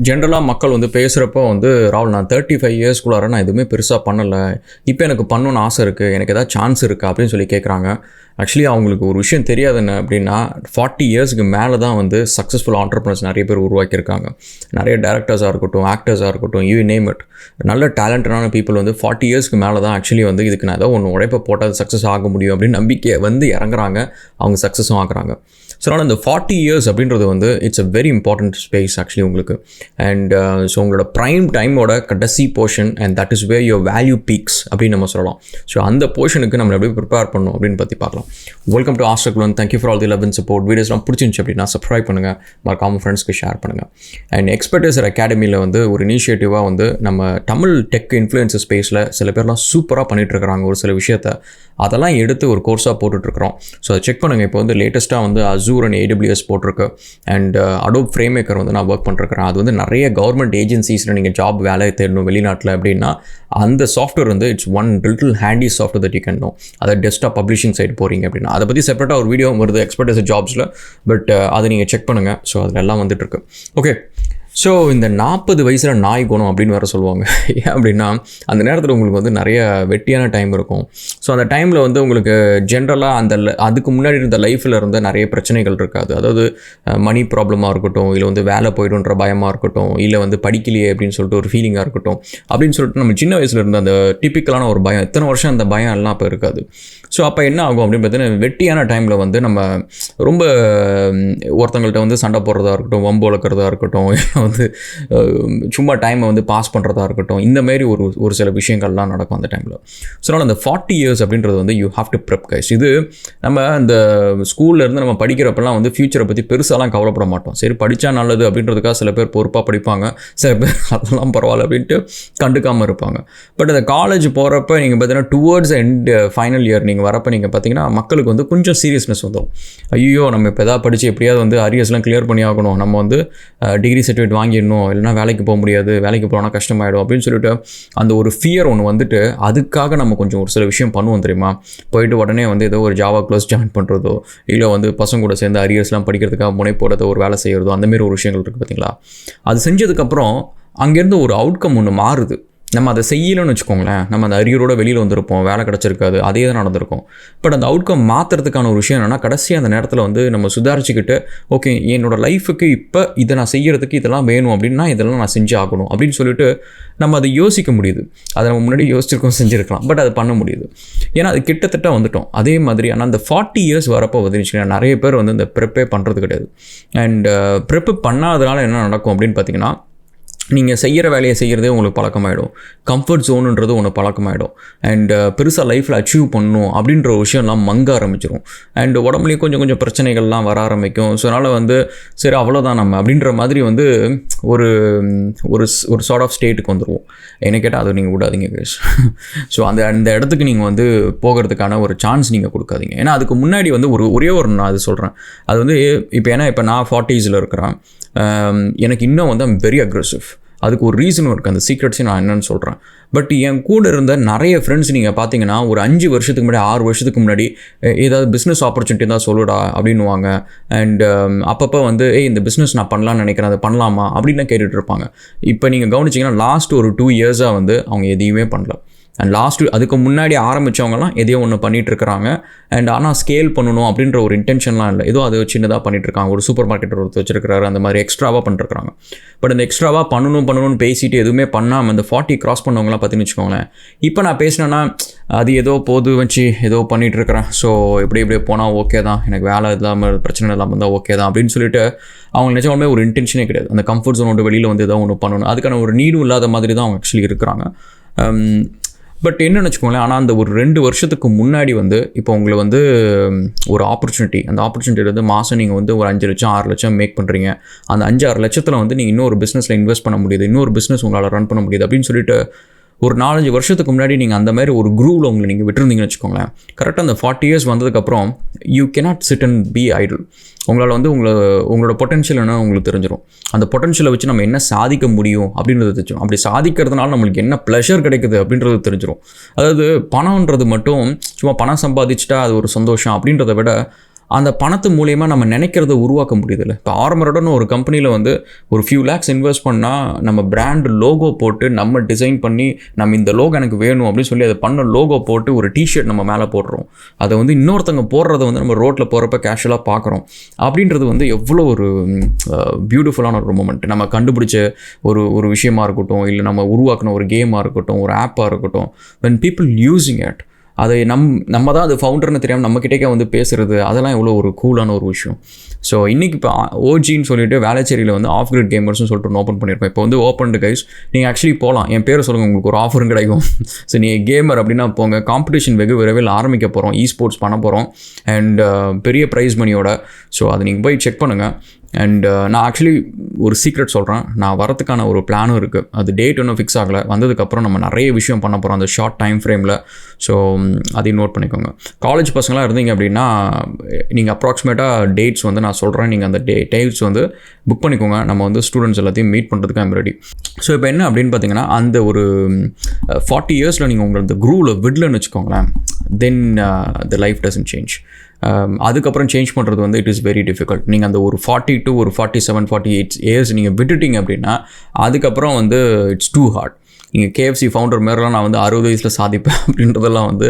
ஜென்ரலாக மக்கள் வந்து பேசுகிறப்போ வந்து ராகுல் நான் 35 இயர்ஸ்குள்ளார நான் எதுவுமே பெருசாக பண்ணலை, இப்போ எனக்கு பண்ணணுன்னு ஆசை இருக்குது, எனக்கு ஏதாவது சான்ஸ் இருக்கா அப்படின்னு சொல்லி கேட்குறாங்க. ஆக்சுவலி அவங்களுக்கு ஒரு விஷயம் தெரியாது என்ன அப்படின்னா 40 இயர்ஸ்க்கு மேலே தான் வந்து சக்ஸஸ்ஃபுல் ஆண்டர்ப்ரனர்ஸ் நிறைய பேர் உருவாக்கியிருக்காங்க. நிறைய டேரக்டர்ஸாக இருக்கட்டும், ஆக்டர்ஸாக இருக்கட்டும், யூ நேம் இட், நல்ல டேலண்டடான பீப்புள் வந்து 40 இயர்ஸ்க்கு மேலே தான் ஆக்சுவலி வந்து இதுக்கு நான் ஏதோ ஒன்று உழைப்பை போட்டால் சக்ஸஸ் ஆக முடியும் அப்படின்னு நம்பிக்கை வந்து இறங்குறாங்க, அவங்க சக்ஸஸும் ஆகுறாங்க. ஸோ அதனால் இந்த 40 இயர்ஸ் அப்படின்றது வந்து it's a very important space actually உங்களுக்கு. அண்ட் ஸோ உங்களோட ப்ரைம் டைமோட கடைசி portion and that is where your value peaks அப்படின்னு நம்ம சொல்லலாம். ஸோ அந்த போர்ஷனுக்கு நம்ம எப்படி ப்ரிப்பேர் பண்ணணும் அப்படின்னு பற்றி பார்க்கலாம். வெல்கம் டு ஆஸ்ட்ரகுலன். Thank you for all the love and support. வீடியோஸ்லாம் பிடிச்சிருந்துச்சு அப்படின்னா சப்ஸ்கிரைப் பண்ணுங்கள், மறக்காம ஃப்ரெண்ட்ஸ்க்கு ஷேர் பண்ணுங்கள். அண்ட் எக்ஸ்பர்டைசர் அகாடமியில் வந்து ஒரு இனிஷியேட்டிவாக வந்து நம்ம தமிழ் டெக் இன்ஃப்ளூயன்சர் ஸ்பேஸில் சில பேர்லாம் சூப்பராக பண்ணிகிட்ருக்கிறாங்க ஒரு சில விஷயத்தை, அதெல்லாம் எடுத்து ஒரு கோர்ஸாக போட்டுட்ருக்குறோம். ஸோ அதை செக் பண்ணுங்கள். இப்போ வந்து லேட்டஸ்ட்டாக வந்து Azure அண்ட் AWS போட்டிருக்கு. அண்ட் Adobe FrameMaker வந்து நான் ஒர்க் பண்ணிருக்கிறேன். அது வந்து நிறைய கவர்மெண்ட் ஏஜென்சிஸில் நீங்கள் ஜாப் வேலை தேடணும் வெளிநாட்டில் அப்படின்னா அந்த சாஃப்ட்வேர் வந்து it's one little handy software that you can know. அதை டெஸ்க்டாப் பப்ளிஷிங் சைட் போகிறீங்க அப்படின்னா அதை பற்றி செப்பரேட்டாக ஒரு வீடியோ வருது எக்ஸ்பர்டைசர் ஜாப்ஸில், பட் அதை நீங்கள் செக் பண்ணுங்கள். ஸோ அதில் எல்லாம் வந்துட்டுருக்கு. ஓகே, ஸோ இந்த 40 வயசில் நாய் குணம் அப்படின்னு வேறு சொல்லுவாங்க. ஏன் அப்படின்னா அந்த நேரத்தில் உங்களுக்கு வந்து நிறைய வெட்டியான டைம் இருக்கும். ஸோ அந்த டைமில் வந்து உங்களுக்கு ஜென்ரலாக அதுக்கு முன்னாடி இருந்த லைஃப்பில் இருந்த நிறைய பிரச்சனைகள் இருக்காது. அதாவது மணி ப்ராப்ளமாக இருக்கட்டும், இல்லை வந்து வேலை போய்டுன்ற பயமாக இருக்கட்டும், இல்லை வந்து படிக்கலையே அப்படின்னு சொல்லிட்டு ஒரு ஃபீலிங்காக இருக்கட்டும், அப்படின்னு சொல்லிட்டு நம்ம சின்ன வயசில் இருந்த அந்த டிப்பிக்கலான ஒரு பயம், எத்தனை வருஷம் அந்த பயம் எல்லாம் இப்போ இருக்காது. ஸோ அப்போ என்ன ஆகும் அப்படின்னு பார்த்தீங்கன்னா வெட்டியான டைமில் வந்து நம்ம ரொம்ப ஒருத்தங்கள்ட்ட வந்து சண்டை போடுறதா இருக்கட்டும், வம்பு வளர்க்குறதா இருக்கட்டும், வந்து சும்மா டைமை வந்து பாஸ் பண்ணுறதா இருக்கட்டும், இந்தமாரி ஒரு சில விஷயங்கள்லாம் நடக்கும் அந்த டைமில். ஸோ அதனால் அந்த 40 இயர்ஸ் அப்படின்றது வந்து you have to prep guys. இது நம்ம அந்த ஸ்கூல்லேருந்து நம்ம படிக்கிறப்பெல்லாம் வந்து ஃப்யூச்சரை பற்றி பெருசாலாம் கவலைப்பட மாட்டோம். சரி படித்தா நல்லது அப்படின்றதுக்காக சில பேர் பொறுப்பாக படிப்பாங்க, சில பேர் அதெல்லாம் பரவாயில்ல அப்படின்ட்டு கண்டுக்காமல் இருப்பாங்க. பட் அந்த காலேஜ் போகிறப்ப நீங்கள் பார்த்தீங்கன்னா டுவர்ட்ஸ் எண்ட் ஃபைனல் இயர் நீங்கள் வரப்போ நீங்கள் பார்த்தீங்கன்னா மக்களுக்கு வந்து கொஞ்சம் சீரியஸ்னஸ் வந்துடும். ஐயோ நம்ம இப்போ எதாவது படித்து எப்படியாவது வந்து அரியர்ஸ்லாம் கிளியர் பண்ணி ஆகணும், நம்ம வந்து டிகிரி சர்டிஃபிகேட் வாங்கிடணும், இல்லைனா வேலைக்கு போக முடியாது, வேலைக்கு போனால் கஷ்டமாயிடும் அப்படின்னு சொல்லிட்டு அந்த ஒரு ஃபியர் ஒன்று வந்துட்டு அதுக்காக நம்ம கொஞ்சம் ஒரு சில விஷயம் பண்ணுவோம் தெரியுமா. போயிட்டு உடனே வந்து ஏதோ ஒரு ஜாவா க்ளாஸ் ஜாயின் பண்ணுறதோ, இல்லை வந்து பசங்க கூட சேர்ந்து அரியர்ஸ்லாம் படிக்கிறதுக்காக முனைப்போடுறதோ, ஒரு வேலை செய்கிறதோ, அந்தமாரி ஒரு விஷயங்கள் இருக்குது பார்த்தீங்களா. அது செஞ்சதுக்கப்புறம் அங்கேருந்து ஒரு அவுட்கம் ஒன்று மாறுது. நம்ம அதை செய்யலன்னு வச்சுக்கோங்களேன், நம்ம அந்த அரியரோட வெளியில் வந்திருப்போம், வேலை கிடச்சிருக்காது, அதே தான் நடந்திருக்கும். பட் அந்த அவுட்கம் மாற்றுறதுக்கான ஒரு விஷயம் என்னென்னா கடைசியாக அந்த நேரத்தில் வந்து நம்ம சுதாரிச்சுக்கிட்டு ஓகே என்னோடய லைஃபுக்கு இப்போ இதை நான் செய்கிறதுக்கு இதெல்லாம் வேணும் அப்படின்னா இதெல்லாம் நான் செஞ்சு ஆகணும் அப்படின்னு சொல்லிட்டு நம்ம அதை யோசிக்க முடியுது. அதை நம்ம முன்னாடி யோசிச்சிருக்கோம், செஞ்சுருக்கலாம், பட் அது பண்ண முடியுது. ஏன்னா அது கிட்டத்தட்ட வந்துட்டோம். அதே மாதிரி ஆனால் அந்த 40 இயர்ஸ் வரப்போ வந்துருச்சுன்னா நிறைய பேர் வந்து இந்த ப்ரெப்பே பண்ணுறது கிடையாது. அண்ட் ப்ரெப்பு பண்ணாதனால என்ன நடக்கும் அப்படின்னு பார்த்தீங்கன்னா நீங்கள் செய்கிற வேலையை செய்கிறதே உங்களுக்கு பழக்கமாயிடும், கம்ஃபர்ட் ஜோனுன்றது ஒன்று பழக்கமாயிடும். அண்ட் பெருசாக லைஃப்பில் அச்சீவ் பண்ணணும் அப்படின்ற ஒரு விஷயம்லாம் மங்க ஆரம்பிச்சிடும். அண்ட் உடம்புலேயும் கொஞ்சம் கொஞ்சம் பிரச்சனைகள்லாம் வர ஆரம்பிக்கும். ஸோ அதனால் வந்து சரி அவ்வளோதான் நம்ம அப்படின்ற மாதிரி வந்து ஒரு ஒரு ஒரு சார்ட் ஆஃப் ஸ்டேட்டுக்கு வந்துடுவோம். என்ன கேட்டால் அதை நீங்கள் விடாதீங்க கைஸ். ஸோ அந்த இடத்துக்கு நீங்கள் வந்து போகிறதுக்கான ஒரு சான்ஸ் நீங்கள் கொடுக்காதீங்க. ஏன்னா அதுக்கு முன்னாடி வந்து ஒரே ஒரு நான் அது சொல்கிறேன். அது வந்து இப்போ நான் 40s இருக்கிறேன், எனக்கு இன்னும் வந்து ஐம் வெரி அக்ரெசிவ். அதுக்கு ஒரு ரீசனும் இருக்குது, அந்த சீக்ரெட்ஸையும் நான் என்னென்னு சொல்கிறேன். பட் என் கூட இருந்த நிறைய ஃப்ரெண்ட்ஸ் நீங்கள் பார்த்தீங்கன்னா ஒரு 5 வருஷத்துக்கு முன்னாடி 6 வருஷத்துக்கு முன்னாடி ஏதாவது பிஸ்னஸ் ஆப்பர்ச்சுனிட்டி தான் சொல்லுடா அப்படின்னுவாங்க. அண்ட் அப்பப்போ வந்து இந்த பிஸ்னஸ் நான் பண்ணலான்னு நினைக்கிறேன், அதை பண்ணலாமா அப்படின்லாம் கேட்டுட்டு இருப்பாங்க. இப்போ நீங்கள் கவனிச்சிங்கன்னா லாஸ்ட் ஒரு 2 இயர்ஸாக வந்து அவங்க எதையுமே பண்ணல. அண்ட் அதுக்கு முன்னாடி ஆரம்பித்தவங்கலாம் எதையோ ஒன்று பண்ணிகிட்ருக்கிறாங்க. அண்ட் ஆனால் ஸ்கேல் பண்ணணும் அப்படின்ற ஒரு இன்டென்ஷன்லாம் இல்லை, ஏதோ அது சின்னதாக பண்ணிகிட்ருக்காங்க. ஒரு சூப்பர் மார்க்கெட் ஒருத்தர் வச்சிருக்கிறாரு, அந்த மாதிரி எக்ஸ்ட்ராவாக பண்ணிருக்காங்க. பட் அந்த எக்ஸ்ட்ராவாக பண்ணணும்னு பேசிட்டு எதுவுமே பண்ணாமல் அந்த 40 கிராஸ் பண்ணவங்களாம் பார்த்தீங்கன்னு வச்சுக்கோங்களேன். இப்போ நான் பேசினேன்னா அது ஏதோ போது வச்சு ஏதோ பண்ணிகிட்ருக்கிறேன், ஸோ இப்படியே போனால் ஓகே தான், எனக்கு வேலை இல்லாமல் பிரச்சனை இல்லாமல் இருந்தால் ஓகே தான் அப்படின்னு சொல்லிட்டு அவங்க நிஜமாலுமே ஒரு இன்டென்ஷனே கிடையாது. அந்த கம்ஃபர்ட் ஜோனோட வெளியில் வந்து ஏதோ ஒன்று பண்ணணும், அதுக்கான ஒரு நீடும் இல்லாத மாதிரி தான் அவங்க ஆக்சுவலி இருக்கிறாங்க. பட் என்னென்னு வச்சுக்கோங்களேன், ஆனால் அந்த ஒரு 2 வருஷத்துக்கு முன்னாடி வந்து இப்போ உங்களை வந்து ஒரு ஆப்பர்ச்சுனிட்டி, அந்த ஆப்பர்ச்சுனிட்டியில் வந்து மாதம் நீங்கள் வந்து ஒரு 5 லட்சம் 6 லட்சம் மேக் பண்ணுறீங்க. அந்த 5-6 லட்சத்தில் வந்து நீங்கள் இன்னொரு பிஸ்னஸில் இன்வெஸ்ட் பண்ண முடியுது, இன்னொரு பிஸ்னஸ் உங்களால் ரன் பண்ண முடியுது அப்படின்னு சொல்லிட்டு ஒரு 4-5 வருஷத்துக்கு முன்னாடி நீங்கள் அந்த மாதிரி ஒரு குரூவில் உங்களை நீங்கள் விட்டுருந்தீங்கன்னு வச்சுக்கோங்களேன். கரெக்டாக அந்த 40 இயர்ஸ் வந்ததுக்கப்புறம் you cannot sit and be idle. உங்களால் வந்து உங்களோட பொட்டன்ஷியல் என்ன உங்களுக்கு தெரிஞ்சிடும். அந்த பொட்டன்ஷியலை வச்சு நம்ம என்ன சாதிக்க முடியும் அப்படின்றது தெரிஞ்சிடும். அப்படி சாதிக்கிறதுனால நம்மளுக்கு என்ன ப்ளஷர் கிடைக்குது அப்படின்றது தெரிஞ்சிடும். அதாவது பணம்ன்றது மட்டும் சும்மா பணம் சம்பாதிச்சுட்டா அது ஒரு சந்தோஷம் அப்படின்றத விட அந்த பணத்து மூலயமா நம்ம நினைக்கிறத உருவாக்க முடியுதுல்ல. இப்போ ஆரம்பரோடன்னு ஒரு கம்பெனியில் வந்து ஒரு ஃபியூ லேக்ஸ் இன்வெஸ்ட் பண்ணால் நம்ம பிராண்ட் லோகோ போட்டு நம்ம டிசைன் பண்ணி நம்ம இந்த லோகோ எனக்கு வேணும் அப்படின்னு சொல்லி அதை பண்ண லோகோ போட்டு ஒரு டிஷர்ட் நம்ம மேலே போடுறோம். அதை வந்து இன்னொருத்தங்க போடுறத வந்து நம்ம ரோட்டில் போகிறப்ப கேஷுவலாக பார்க்குறோம். அப்படின்றது வந்து எவ்வளோ ஒரு பியூட்டிஃபுல்லான ஒரு மூமெண்ட். நம்ம கண்டுபிடிச்ச ஒரு விஷயமா இருக்கட்டும், இல்லை நம்ம உருவாக்கின ஒரு கேமாக இருக்கட்டும், ஒரு ஆப்பாக இருக்கட்டும், when people using it, அதை நம்ம தான் அது ஃபவுண்டர்னு தெரியாமல் நம்மக்கிட்டே வந்து பேசுகிறது, அதெல்லாம் எவ்வளோ ஒரு கூலான ஒரு விஷயம். ஸோ இன்றைக்கி இப்போ ஓஜின்னு சொல்லிட்டு வேளச்சேரியில் வந்து ஆஃப் கிரிட் கேமர்ஸ்னு சொல்லிட்டு ஒன்று ஓப்பன் பண்ணியிருப்பேன். இப்போ வந்து ஓப்பன் கைஸ், நீங்கள் ஆக்சுவலி போகலாம், என் பேரை சொல்லுங்கள், உங்களுக்கு ஒரு ஆஃபரும் கிடைக்கும். ஸோ நீங்கள் கேமர் அப்படின்னா போங்க. காம்படிஷன் வெகு விரைவில் ஆரம்பிக்க போகிறோம், ஸ்போர்ட்ஸ் பண்ண போகிறோம் அண்ட் பெரிய ப்ரைஸ் மணியோட. ஸோ அதை நீங்கள் போய் செக் பண்ணுங்கள். அண்ட் நான் ஆக்சுவலி ஒரு சீக்ரெட் சொல்கிறேன், நான் வரதுக்கான ஒரு பிளானும் இருக்குது. அது டேட் ஒன்றும் ஃபிக்ஸ் ஆகலை. வந்ததுக்கப்புறம் நம்ம நிறைய விஷயம் பண்ண போகிறோம் அந்த ஷார்ட் டைம் ஃப்ரேமில். ஸோ அதையும் நோட் பண்ணிக்கோங்க. காலேஜ் பசங்களாம் இருந்தீங்க அப்படின்னா நீங்கள் அப்ராக்சிமேட்டாக டேட்ஸ் வந்து நான் சொல்கிறேன், நீங்கள் அந்த டேட்ஸ் வந்து புக் பண்ணிக்கோங்க. நம்ம வந்து ஸ்டூடெண்ட்ஸ் எல்லாத்தையும் மீட் பண்ணுறதுக்கு ஐம் ரெடி. ஸோ இப்போ என்ன அப்படின்னு பார்த்தீங்கன்னா, அந்த ஒரு 40 இயர்ஸில் நீங்கள் உங்களை அந்த குரூவில் விடலன்னு வச்சுக்கோங்களேன், தென் த லைஃப் டசன்ட் சேஞ்ச். அதுக்கப்புறம் சேஞ்ச் பண்ணுறது வந்து இட் இஸ் வெரி டிஃபிகல்ட். நீங்கள் அந்த ஒரு 40 to ஒரு 47, 48 இயர்ஸ் நீங்கள் விட்டுட்டீங்க அப்படின்னா அதுக்கப்புறம் வந்து இட்ஸ் டூ ஹார்ட். நீங்கள் KFC ஃபவுண்டர் மாரிலாம் நான் வந்து 60 வயசில் சாதிப்பேன் அப்படின்றதெல்லாம் வந்து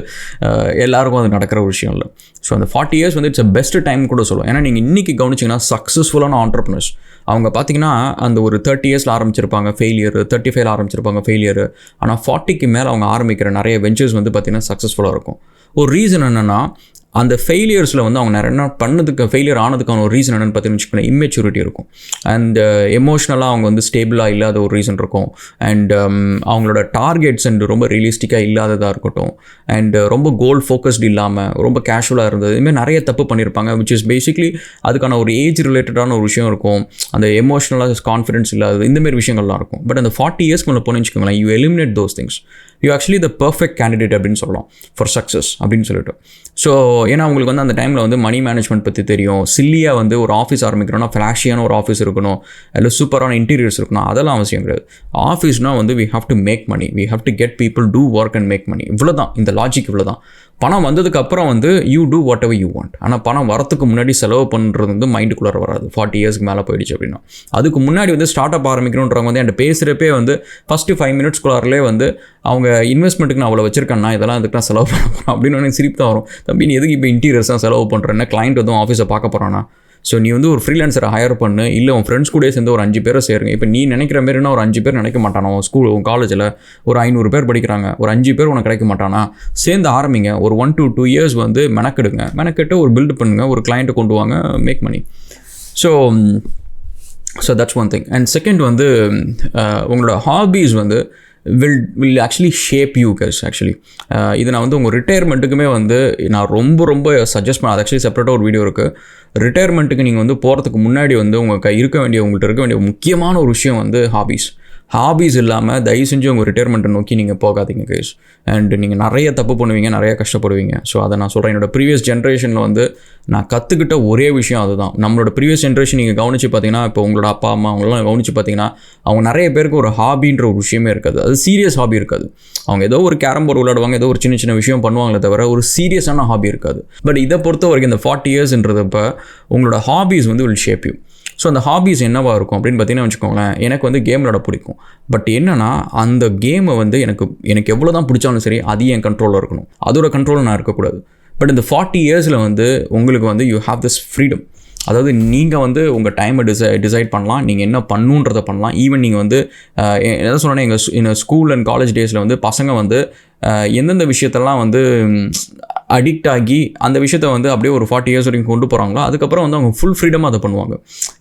எல்லாருக்கும் அது நடக்கிற ஒரு விஷயம் இல்லை. ஸோ அந்த 40 இயர்ஸ் வந்து இட்ஸ் பெஸ்ட் டைம் கூட சொல்லுவோம். ஏன்னா நீங்கள் இன்றைக்கி கவனிச்சிங்கன்னா சக்ஸஸ்ஃபுல்லான ஆண்டர்ப்ரனர்ஸ் அவங்க பார்த்தீங்கன்னா அந்த ஒரு 30 இயர்ஸில் ஆரம்பிச்சிருப்பாங்க ஃபெயிலியர், 35 ஆரம்பிச்சிருப்பாங்க ஃபெயிலியர். ஆனால் 40க்கு மேலே அவங்க ஆரம்பிக்கிற நிறைய வெஞ்சர்ஸ் வந்து பார்த்திங்கன்னா சக்ஸஸ்ஃபுல்லாக இருக்கும். ஒரு ரீசன் என்னென்னா, அந்த ஃபெயிலியர்ஸில் வந்து அவங்க நிறைய பண்ணதுக்கு ஃபெயிலியர் ஆனதுக்கான ஒரு ரீசன் என்னென்னு பார்த்தீங்கன்னு வச்சுக்கோங்களேன், இம்மெச்சூரிட்டி இருக்கும். அண்ட் எமோஷ்னலாக அவங்க வந்து ஸ்டேபிளாக இல்லாத ஒரு ரீசன் இருக்கும். அண்ட் அவங்களோட டார்கெட்ஸ் அண்ட் ரொம்ப ரியலிஸ்டிக்காக இல்லாததாக இருக்கட்டும். அண்ட் ரொம்ப கோல் ஃபோக்கஸ்டு இல்லாமல் ரொம்ப கேஷுவலாக இருந்தது. இதுமாதிரி நிறைய தப்பு பண்ணியிருப்பாங்க. விச் இஸ் பேசிக்லி அதுக்கான ஒரு ஏஜ் ரிலேட்டடான ஒரு விஷயம் இருக்கும். அந்த எமோஷ்னலாக கான்ஃபிடன்ஸ் இல்லாதது, இந்தமாரி விஷயங்கள்லாம் இருக்கும். பட் அந்த 40 இயர்ஸ்க்கு மேலே போனேன்னு வச்சுக்கோங்களேன், you eliminate those things. You actually the perfect candidate அப்படின்னு சொல்லலாம் ஃபார் சக்ஸஸ் அப்படின்னு சொல்லிட்டு. ஸோ ஏன்னா உங்களுக்கு வந்து அந்த டைமில் வந்து மணி மேனேஜ்மெண்ட் பற்றி தெரியும். சில்லியாக வந்து ஒரு ஆஃபீஸ் ஆரம்பிக்கிறோன்னா ஃப்ளாஷியான ஒரு ஆஃபீஸ் இருக்கணும், இல்லை சூப்பரான இன்டீரியர்ஸ் இருக்கணும், அதெல்லாம் அவசியம் கிடையாது. ஆஃபீஸ்னால் வந்து we have to make money, we have to get people to work and make money. இவ்வளோ தான் இந்த லாஜிக். இவ்வளோ தான். பணம் வந்ததுக்கப்புறம் வந்து you do whatever you want. ஆனால் பணம் வரத்துக்கு முன்னாடி செலவு பண்ணுறது வந்து மைண்டுக்குள்ளே வராது. 40 இயர்ஸ்க்கு மேலே போயிடுச்சு அப்படின்னா. அதுக்கு முன்னாடி வந்து ஸ்டார்ட் அப் ஆரம்பிக்கணுன்றவங்க வந்து என்கிட்ட பேசுகிறப்பே வந்து ஃபஸ்ட்டு 5 மினிட்ஸ்குள்ளாரே வந்து அவங்க இன்வெஸ்ட்மெண்ட்டுக்கு நான் அவ்வளோ வச்சிருக்கேன்னா இதெல்லாம் அதுக்கு நான் செலவு பண்ண போகிறேன் அப்படின்னு எனக்கு சிரிப்பு தான் வரும். தம்பி நீ எதுக்கு இப்போ இன்டீரியர்ஸ் தான் செலவு பண்ணுறேன்னா, கிளைண்ட் வந்து ஆஃபீஸை பார்க்க போகிறானா? ஸோ நீ வந்து ஒரு ஃப்ரீலான்சரை ஹையர் பண்ணு, இல்லை உன் ஃப்ரெண்ட்ஸ் கூட சேர்ந்து ஒரு 5 பேரை சேருங்க. இப்போ நீ நினைக்கிற மாரினா ஒரு 5 பேர் நினைக்க மாட்டானா? உன் காலேஜில் ஒரு 500 பேர் படிக்கிறாங்க, ஒரு 5 பேர் உனக்கு கிடைக்க மாட்டானா? சேர்ந்து ஆரம்பிங்க. ஒரு 1 to 2 இயர்ஸ் வந்து மெனக்கெட்டு ஒரு பில்டு பண்ணுங்கள், ஒரு கிளைண்ட்டை கொண்டு வாங்க, make money. So that's one thing. And second வந்து உங்களோட ஹாபீஸ் வந்து will actually shape you guys actually. இது நான் வந்து உங்கள் ரிட்டையர்மெண்ட்டுக்குமே வந்து நான் ரொம்ப சஜஸ்ட் பண்ண. அது ஆக்சுவலி செப்பரேட்டாக ஒரு வீடியோ இருக்குது. ரிட்டையர்மெண்ட்டுக்கு நீங்கள் வந்து போகிறதுக்கு முன்னாடி வந்து உங்கள்கிட்ட இருக்க வேண்டிய முக்கியமான ஒரு விஷயம் வந்து ஹாபீஸ் இல்லாமல் தயவு செஞ்சு உங்கள் ரிட்டையர்மெண்ட்டை நோக்கி நீங்கள் போகாதீங்க கைஸ். அண்ட் நீங்கள் நிறைய தப்பு பண்ணுவீங்க, நிறைய கஷ்டப்படுவீங்க. ஸோ அதை நான் சொல்கிறேன். என்னோடய ப்ரீவியஸ் ஜென்ரேஷனில் வந்து நான் கற்றுக்கிட்ட ஒரே விஷயம் அதுதான். நம்மளோட ப்ரீவியஸ் ஜென்ரேஷன் நீங்கள் கவனித்து பார்த்தீங்கன்னா, இப்போ உங்களோட அப்பா அம்மா அவங்களெலாம் கவனித்து பார்த்தீங்கன்னா, அவங்க நிறைய பேருக்கு ஒரு ஹாபின்ற ஒரு விஷயமே இருக்காது. அது சீரியஸ் ஹாபி இருக்காது. அவங்க ஏதோ ஒரு கேரம் போர்டு விளையாடுவாங்க, ஏதோ ஒரு சின்ன விஷயம் பண்ணுவாங்களே தவிர ஒரு சீரியஸான ஹாபி இருக்காது. பட் இதை பொறுத்த வரைக்கும் இந்த 40 இயர்ஸ்ன்றப்போ உங்களோட ஹாபீஸ் வந்து வில் ஷேப் யூ. ஸோ அந்த ஹாபீஸ் என்னவாக இருக்கும் அப்படின்னு பார்த்தீங்கன்னா வச்சுக்கோங்களேன், எனக்கு வந்து கேம் விளையாட பிடிக்கும். பட் என்னென்னா அந்த கேமை வந்து எனக்கு எவ்வளோ தான் பிடிச்சாலும் சரி அது என் கண்ட்ரோலில் இருக்கணும், அதோட கண்ட்ரோலில் நான் இருக்கக்கூடாது. பட் இந்த 40 இயர்ஸில் வந்து உங்களுக்கு வந்து யூ ஹாவ் திஸ் ஃப்ரீடம். அதாவது நீங்கள் வந்து உங்கள் டைமை டிசைட் பண்ணலாம், நீங்கள் என்ன பண்ணுன்றதை பண்ணலாம். ஈவன் நீங்கள் வந்து எதை சொன்னேன்னா, எங்கள் ஸ்கூல் அண்ட் காலேஜ் டேஸில் வந்து பசங்க வந்து எந்தெந்த விஷயத்தெல்லாம் வந்து அடிக்ட் ஆகி அந்த விஷயத்த வந்து அப்படியே ஒரு 40 இயர்ஸ் வரைக்கும் கொண்டு போகிறாங்களோ அதுக்கப்புறம் வந்து அவங்க ஃபுல் ஃப்ரீடமாக அதை பண்ணுவாங்க.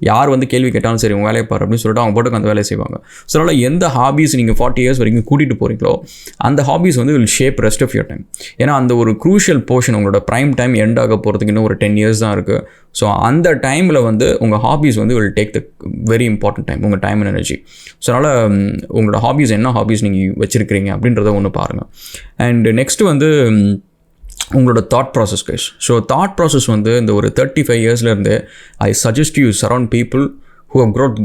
யார் வந்து கேள்வி கேட்டாலும் சரி உங்கள் வேலையை பாரு அப்படின்னு சொல்லிட்டு அவங்க போட்டுக்கு அந்த வேலையை செய்வாங்க. ஸோ அதனால் எந்த ஹாபீஸ் நீங்கள் 40 இயர்ஸ் வரைக்கும் கூட்டிகிட்டு போகிறீங்களோ அந்த ஹாபீஸ் வந்து will shape rest of your time. ஏன்னா அந்த ஒரு க்ரூஷியல் போர்ஷன், உங்களோட ப்ரைம் டைம் எண்ட் ஆக போகிறதுக்கு இன்னும் ஒரு 10 இயர்ஸ் தான் இருக்குது. ஸோ அந்த டைமில் வந்து உங்கள் ஹாபீஸ் வந்து will take the very important time, உங்கள் டைம் அண்ட் எனர்ஜி. ஸோ அதனால் உங்களோட ஹாபீஸ் என்ன ஹாபீஸ் நீங்கள் வச்சுருக்கிறீங்க அப்படின்றத ஒன்று பாருங்கள். அண்ட் நெக்ஸ்ட்டு வந்து உங்களோட thought process guys. So thought process வந்து இந்த ஒரு 35 இயர்ஸ்லேருந்து I suggest you surround people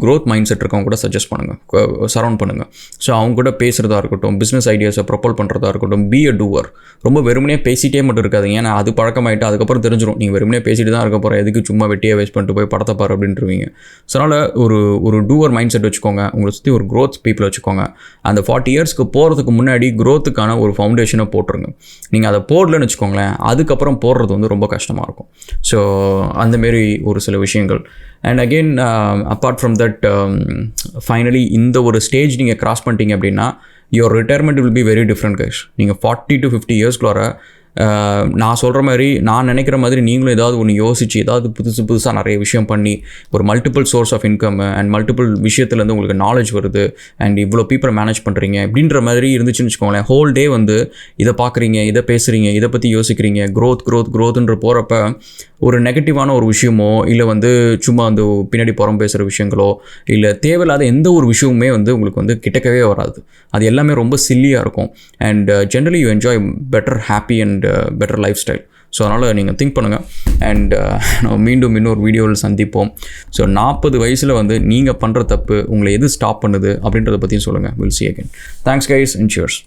growth mindset இருக்கவங்க கூட சஜஸ்ட் பண்ணுங்கள், சரௌண்ட் பண்ணுங்கள். ஸோ அவங்க கூட பேசுகிறதா இருக்கட்டும், பிஸ்னஸ் ஐடியாஸை ப்ரொப்போல் பண்ணுறதா இருக்கட்டும், பி அ டூவர். ரொம்ப வெறுமனே பேசிகிட்டே மட்டும் இருக்காதுங்க, ஏன்னா அது பழக்கமாயிட்டு அதுக்கப்புறம் தெரிஞ்சிடும் நீங்கள் வெறுமனே பேசிட்டு தான் இருக்க போகிற, எதுக்கு சும்மா வெட்டியாக வேஸ்ட் பண்ணிட்டு போய் படத்தை பாரு அப்படின்ட்டுருவீங்க. ஸோ அதனால் ஒரு டூவர் மைண்ட் செட் வச்சுக்கோங்க, உங்களை சுற்றி ஒரு growth பீப்புள் வச்சுக்கோங்க. அந்த 40 இயர்ஸ்க்கு போகிறதுக்கு முன்னாடி growthக்கான ஒரு ஃபவுண்டேஷனை போட்டுருங்க. நீங்கள் அதை போடலன்னு வச்சுக்கோங்களேன், அதுக்கப்புறம் போடுறது வந்து ரொம்ப கஷ்டமாக இருக்கும். ஸோ அந்தமாரி ஒரு சில விஷயங்கள். And again apart from that, finally இந்த ஒரு ஸ்டேஜ் நீங்கள் கிராஸ் பண்ணிட்டீங்க அப்படின்னா your retirement will be very different guys. நீங்கள் 40 to 50 இயர்ஸ்க்குள்ளார நான் சொல்கிற மாதிரி, நான் நினைக்கிற மாதிரி நீங்களும் ஏதாவது ஒன்று யோசிச்சு ஏதாவது புதுசாக நிறைய விஷயம் பண்ணி ஒரு multiple source of income and multiple விஷயத்துலேருந்து உங்களுக்கு நாலேஜ் வருது அண்ட் இவ்வளோ பீப்புளை மேனேஜ் பண்ணுறீங்க அப்படின்ற மாதிரி இருந்துச்சுன்னு வச்சுக்கோங்களேன், ஹோல் டே வந்து இதை பார்க்குறீங்க, இதை பேசுகிறீங்க, இதை பற்றி யோசிக்கிறீங்க, க்ரோத்ன்ற போகிறப்ப ஒரு நெகட்டிவான ஒரு விஷயமோ இல்லை வந்து சும்மா வந்து பின்னாடி புறம் பேசுகிற விஷயங்களோ இல்லை தேவையில்லாத எந்த ஒரு விஷயமுமே வந்து உங்களுக்கு வந்து கிட்டக்கவே வராது. அது எல்லாமே ரொம்ப சில்லியாக இருக்கும். And generally you enjoy better happy and better life style. So அதனால் நீங்கள் திங்க் பண்ணுங்கள். அண்ட் நம்ம மீண்டும் இன்னொரு வீடியோவில் சந்திப்போம். ஸோ 40 வயசில் வந்து நீங்கள் பண்ணுற தப்பு உங்களை எது ஸ்டாப் பண்ணுது அப்படின்றத பற்றியும் சொல்லுங்கள். Will see again. Thanks guys and cheers.